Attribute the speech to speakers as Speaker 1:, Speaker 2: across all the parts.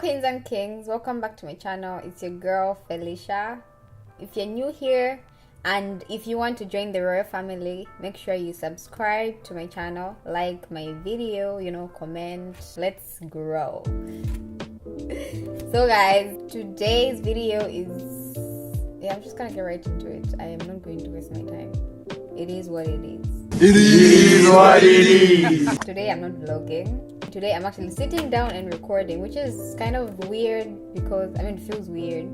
Speaker 1: Queens and Kings, welcome back to my channel. It's your girl Felicia. If you're new here and if you want to join the royal family, make sure you subscribe to my channel, like my video, comment. Let's grow. So guys, today's video is, I'm just gonna get right into it. I am not going to waste my time. It is what it is.
Speaker 2: It is what it is.
Speaker 1: Today I'm not vlogging. Today I'm actually sitting down and recording, which is kind of weird because it feels weird.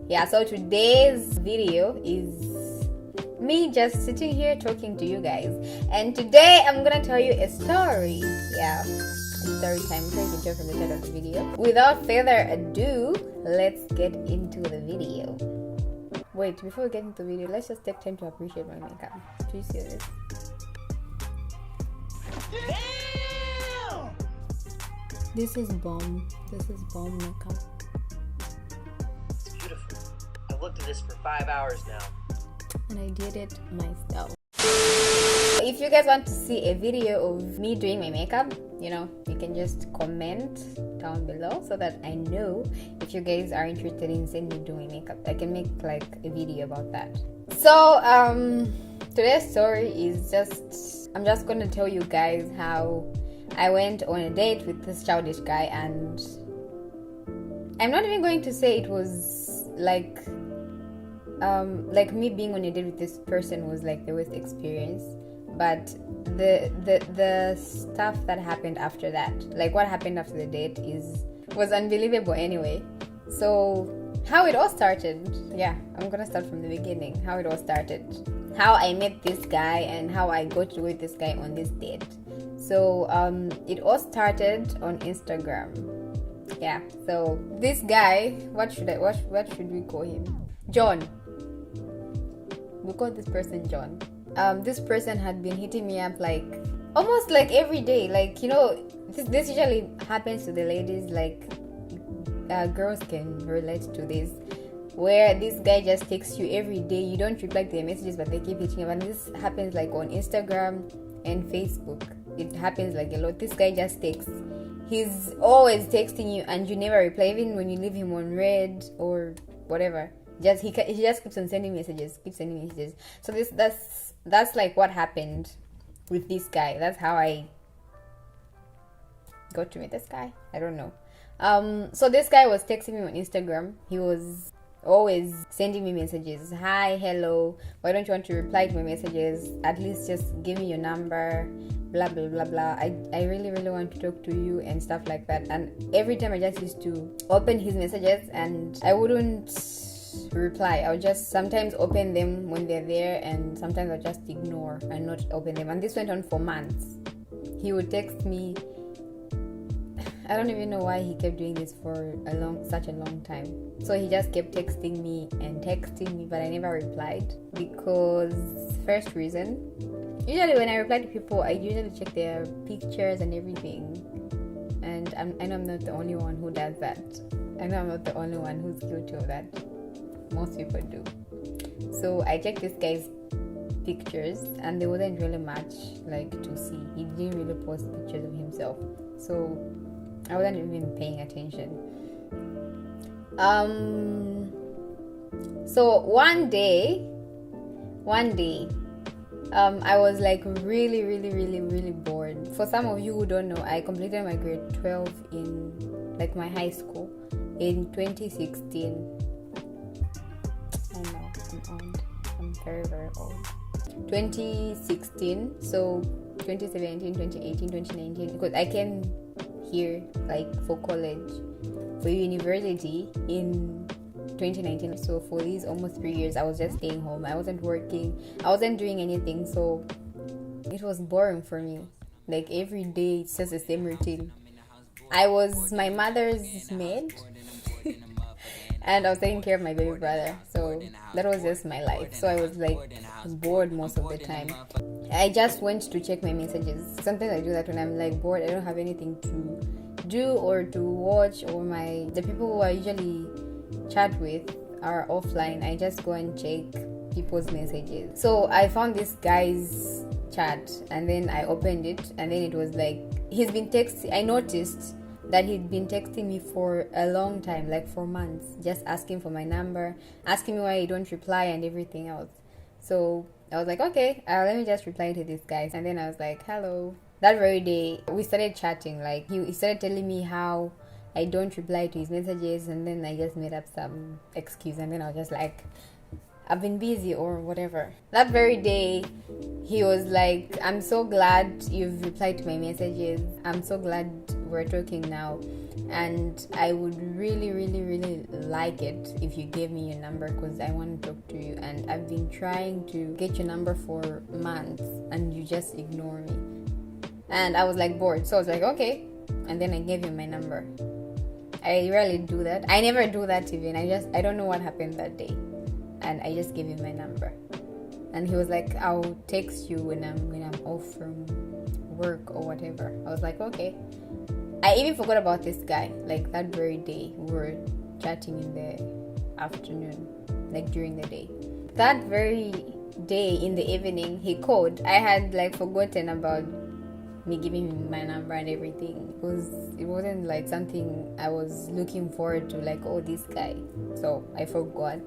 Speaker 1: Yeah, so today's video is me just sitting here talking to you guys, and today I'm gonna tell you a story. Yeah, story time. I'm sure you can tell from the title of the video. Without further ado, let's get into the video. Wait, before we get into the video, let's just take time to appreciate my makeup. Do you see this? This is bomb. This is bomb makeup.
Speaker 3: It's beautiful. I've looked at this for 5 hours now.
Speaker 1: And I did it myself. If you guys want to see a video of me doing my makeup, you can just comment down below so that I know if you guys are interested in seeing me doing makeup. I can make like a video about that. So today's story is I'm just gonna tell you guys how I went on a date with this childish guy, and I'm not even going to say it was like me being on a date with this person was like the worst experience, but the stuff that happened after that, like what happened after the date was unbelievable anyway. So how it all started, I'm gonna start from the beginning. How it all started, how I met this guy and how I got to with this guy on this date. So it all started on Instagram. Yeah, so this guy, what should we call him? John. We call this person John. This person had been hitting me up like almost like every day. Like, this usually happens to the ladies, like girls can relate to this, where this guy just texts you every day. You don't reply to their messages, but they keep hitting you. And this happens like on Instagram and Facebook. It happens like a lot. This guy just texts. He's always texting you and you never reply, even when you leave him on read or whatever. He just keeps on sending messages, So that's like what happened with this guy. That's how I got to meet this guy. I don't know. So this guy was texting me on Instagram. He was always sending me messages. Hi, hello, why don't you want to reply to my messages? At least just give me your number, blah blah blah blah. I really want to talk to you and stuff like that. And every time I just used to open his messages and I wouldn't reply. I would just sometimes open them when they're there, and sometimes I just ignore and not open them. And this went on for months. He would text me. I don't even know why he kept doing this for such a long time. So he just kept texting me, but I never replied because first reason, usually when I reply to people, I usually check their pictures and everything. And I know I'm not the only one who does that. I know I'm not the only one who's guilty of that. Most people do. So I checked this guy's pictures and there wasn't really much like to see. He didn't really post pictures of himself. So I wasn't even paying attention. So one day, I was like really bored. For some of you who don't know, I completed my grade 12 in like my high school in 2016. I know, I'm old. I'm very old. 2016, so 2017, 2018, 2019, because I came here like for college, for university in 2019. So for these almost 3 years I was just staying home. I wasn't working, I wasn't doing anything, so it was boring for me. Like every day it's just the same routine. I was my mother's maid and I was taking care of my baby brother, so that was just my life. So I was like bored most of the time. I just went to check my messages. Sometimes I do that when I'm like bored. I don't have anything to do or to watch, or the people who I usually chat with are offline. I just go and check people's messages. So I found this guy's chat and then I opened it, and then it was like he's been texting. I noticed that he'd been texting me for a long time, like for months, just asking for my number, asking me why I don't reply and everything else. So I was like, okay, let me just reply to this guy. And then I was like, hello. That very day, we started chatting. Like, he started telling me how I don't reply to his messages, and then I just made up some excuse, and then I was just like, I've been busy or whatever. That very day, he was like, I'm so glad you've replied to my messages. I'm so glad we're talking now. And I would really, really, really like it if you gave me your number, because I want to talk to you. And I've been trying to get your number for months, and you just ignore me. And I was like bored. So I was like, okay. And then I gave him my number. I rarely do that. I never do that even. I don't know what happened that day. And I just gave him my number. And he was like, I'll text you when I'm off from work or whatever. I was like, okay. I even forgot about this guy. Like, that very day, we were chatting in the afternoon, like during the day. That very day in the evening, he called. I had like forgotten about me giving him my number and everything, because it wasn't like something I was looking forward to, like, oh, this guy. So I forgot.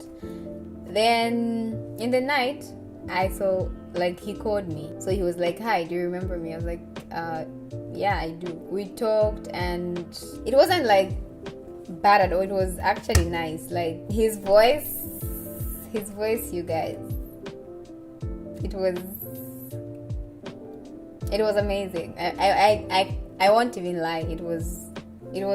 Speaker 1: Then in the night, I saw, like, he called me. So he was like, hi, do you remember me? I was like, yeah, I do. We talked, and it wasn't like bad at all. It was actually nice. Like, his voice, you guys, it was amazing. I won't even lie. It was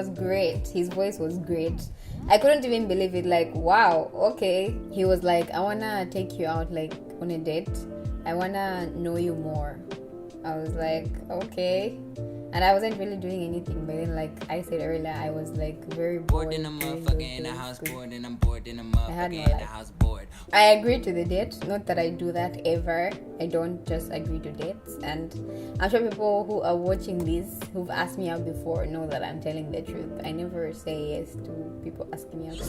Speaker 1: great. His voice was great. I couldn't even believe it. Like, wow, okay. He was like, I wanna take you out, like, on a date. I wanna know you more. I was like, okay. And I wasn't really doing anything, but then, like I said earlier, I was like very bored
Speaker 4: in the motherfucker in the house, bored, and I'm bored in the motherfucker in the house, bored.
Speaker 1: I agreed to the date. Not that I do that ever. I don't just agree to dates. And I'm sure people who are watching this, who've asked me out before, know that I'm telling the truth. I never say yes to people asking me out.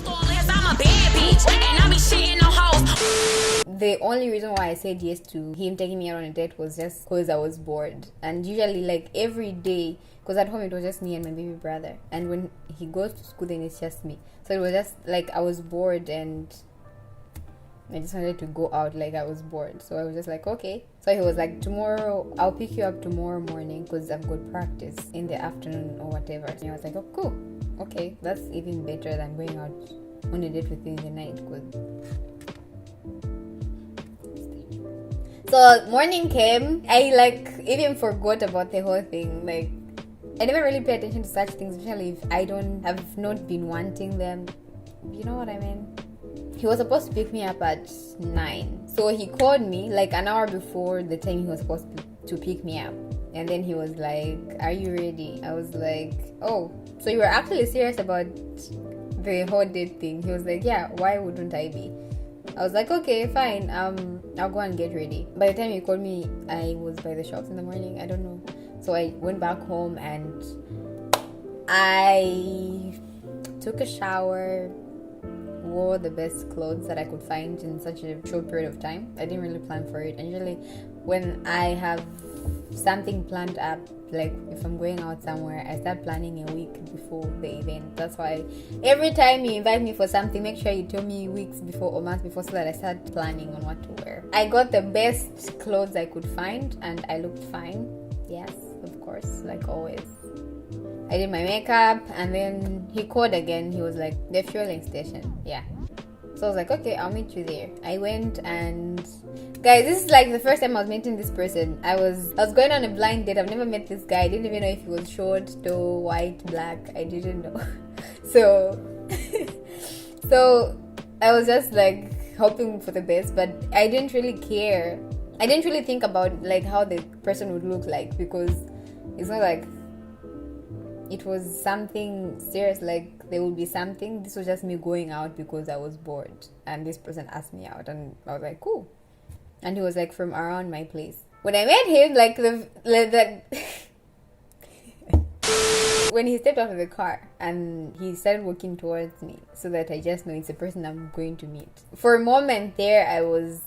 Speaker 4: I'm a bad bitch, and I be shitting on hoes.
Speaker 1: The only reason why I said yes to him taking me out on a date was just because I was bored. And usually, like, every day, because at home it was just me and my baby brother, and when he goes to school, then it's just me. So it was just like I was bored, and I just wanted to go out. Like, I was bored, so I was just like, okay. So he was like, tomorrow I'll pick you up tomorrow morning, because I've got practice in the afternoon or whatever. And I was like, oh, cool, okay, that's even better than going out on a date with you in the night. So morning came. I like even forgot about the whole thing. Like, I never really pay attention to such things, especially if I have not been wanting them. You know what I mean? He was supposed to pick me up at 9. So he called me like an hour before the time he was supposed to pick me up. And then he was like, are you ready? I was like, oh, so you were actually serious about the whole date thing? He was like, yeah, why wouldn't I be? I was like, okay, fine. I'll go and get ready. By the time he called me, I was by the shops in the morning. I don't know. So I went back home and I took a shower, wore the best clothes that I could find in such a short period of time. I didn't really plan for it. And usually when I have something planned up, like if I'm going out somewhere, I start planning a week before the event. That's why every time you invite me for something, make sure you tell me weeks before or months before, so that I start planning on what to wear. I got the best clothes I could find, and I looked fine. Yes, of course, like always. I did my makeup, and then he called again. He was like, the fueling station. Yeah. So I was like, okay, I'll meet you there. I went, and guys, this is like the first time I was meeting this person. I was going on a blind date. I've never met this guy. I didn't even know if he was short, tall, white, black. I didn't know. So I was just like hoping for the best, but I didn't really care. I didn't really think about like how the person would look like, because it's not like it was something serious, like there would be something. This was just me going out because I was bored, and this person asked me out, and I was like, cool. And he was like from around my place. When I met him, like when he stepped out of the car and he started walking towards me, so that I just know it's the person I'm going to meet. For a moment there, I was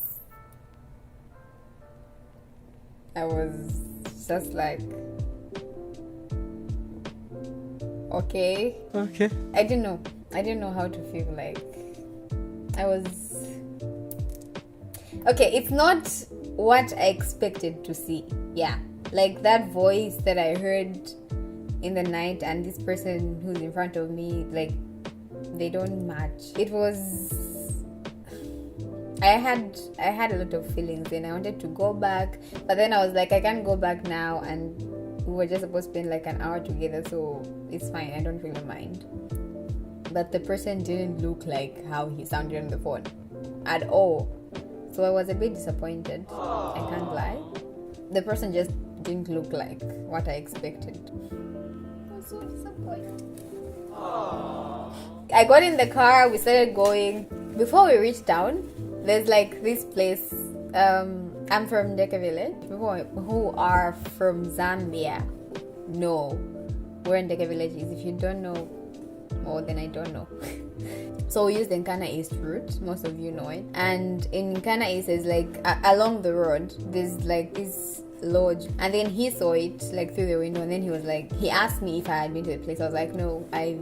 Speaker 1: just like, Okay.
Speaker 5: Okay.
Speaker 1: I didn't know how to feel. Like, I was... Okay, it's not what I expected to see. Yeah. Like, that voice that I heard in the night and this person who's in front of me, like, they don't match. It was... I had a lot of feelings and I wanted to go back, but then I was like, I can't go back now, and we were just supposed to spend like an hour together, so it's fine, I don't really mind. But the person didn't look like how he sounded on the phone at all, so I was a bit disappointed. I can't lie. The person just didn't look like what I expected. I was so disappointed. I got in the car, we started going. Before we reached town, there's like this place. I'm from Deka Village. People who are from Zambia know where Deka Village is. If you don't know, well, then I don't know. So we use the Nkana East route. Most of you know it. And in Nkana East is like along the road. There's like this lodge, and then he saw it like through the window, and then he was like, he asked me if I had been to the place. I was like, no, I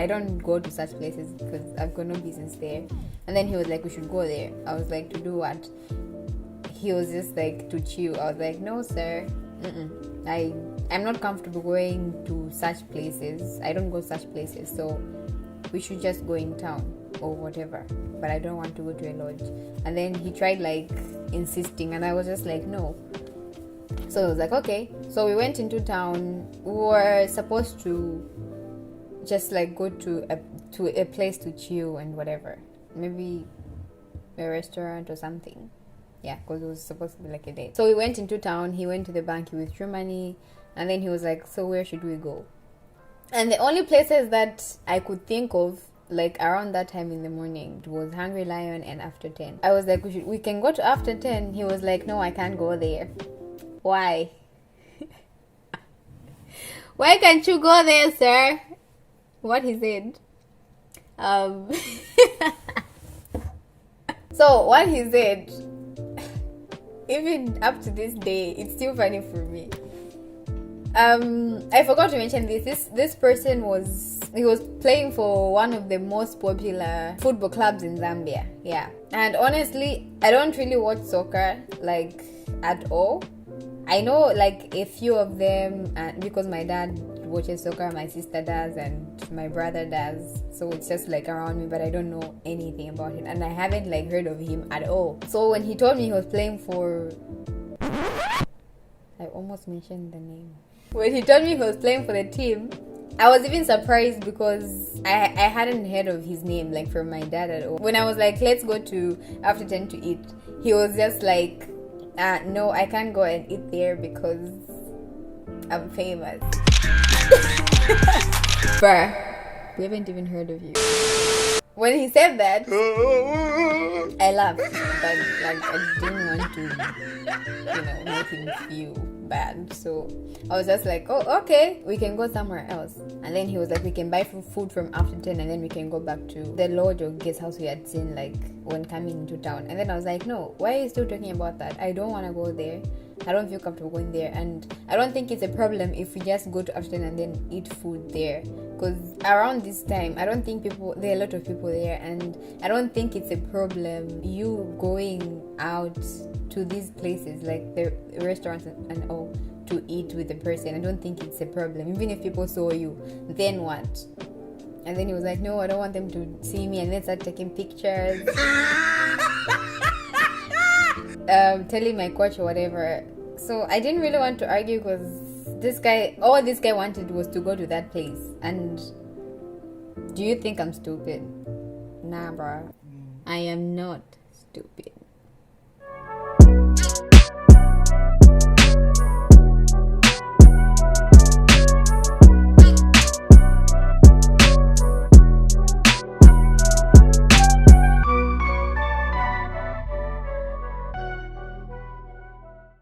Speaker 1: don't go to such places because I've got no business there. And then he was like, we should go there. I was like, to do what? He was just like, to chill. I was like, no sir, I'm not comfortable going to such places. I don't go to such places, so we should just go in town or whatever, but I don't want to go to a lodge. And then he tried like insisting, and I was just like, no. So I was like, okay. So we went into town. We were supposed to just like go to a place to chill and whatever, maybe a restaurant or something. Yeah, because it was supposed to be like a date. So we went into town. He went to the bank, he withdrew money, and then he was like, so where should we go? And the only places that I could think of like around that time in the morning was Hungry Lion and After 10. I was like, we can go to After 10. He was like, no, I can't go there. Why? Why can't you go there, sir? What he said. So what he said, even up to this day, it's still funny for me. I forgot to mention this person was playing for one of the most popular football clubs in Zambia. Yeah. And honestly, I don't really watch soccer like at all. I know like a few of them because my dad watches soccer, my sister does, and my brother does. So it's just like around me, but I don't know anything about it, and I haven't like heard of him at all. So when he told me he was playing for, I almost mentioned the name. When he told me he was playing for the team, I was even surprised because I hadn't heard of his name like from my dad at all. When I was like, let's go to After 10 to eat, he was just like, no, I can't go and eat there because I'm famous. Bruh, we haven't even heard of you. When he said that, I laughed, but like I didn't want to, make him feel bad. So I was just like, oh, okay, we can go somewhere else. And then he was like, we can buy food from After 10, and then we can go back to the lodge or guest house we had seen like when coming into town. And then I was like, no, why are you still talking about that? I don't want to go there. I don't feel comfortable going there, and I don't think it's a problem if we just go to After 10 and then eat food there, because around this time I don't think there are a lot of people there, and I don't think it's a problem you going out to these places like the restaurants and all to eat with the person. I don't think it's a problem. Even if people saw you, then what? And then he was like, no, I don't want them to see me, and then start taking pictures. Telling my coach or whatever. So I didn't really want to argue because this guy wanted was to go to that place. And do you think I'm stupid? Nah, bro. I am not stupid.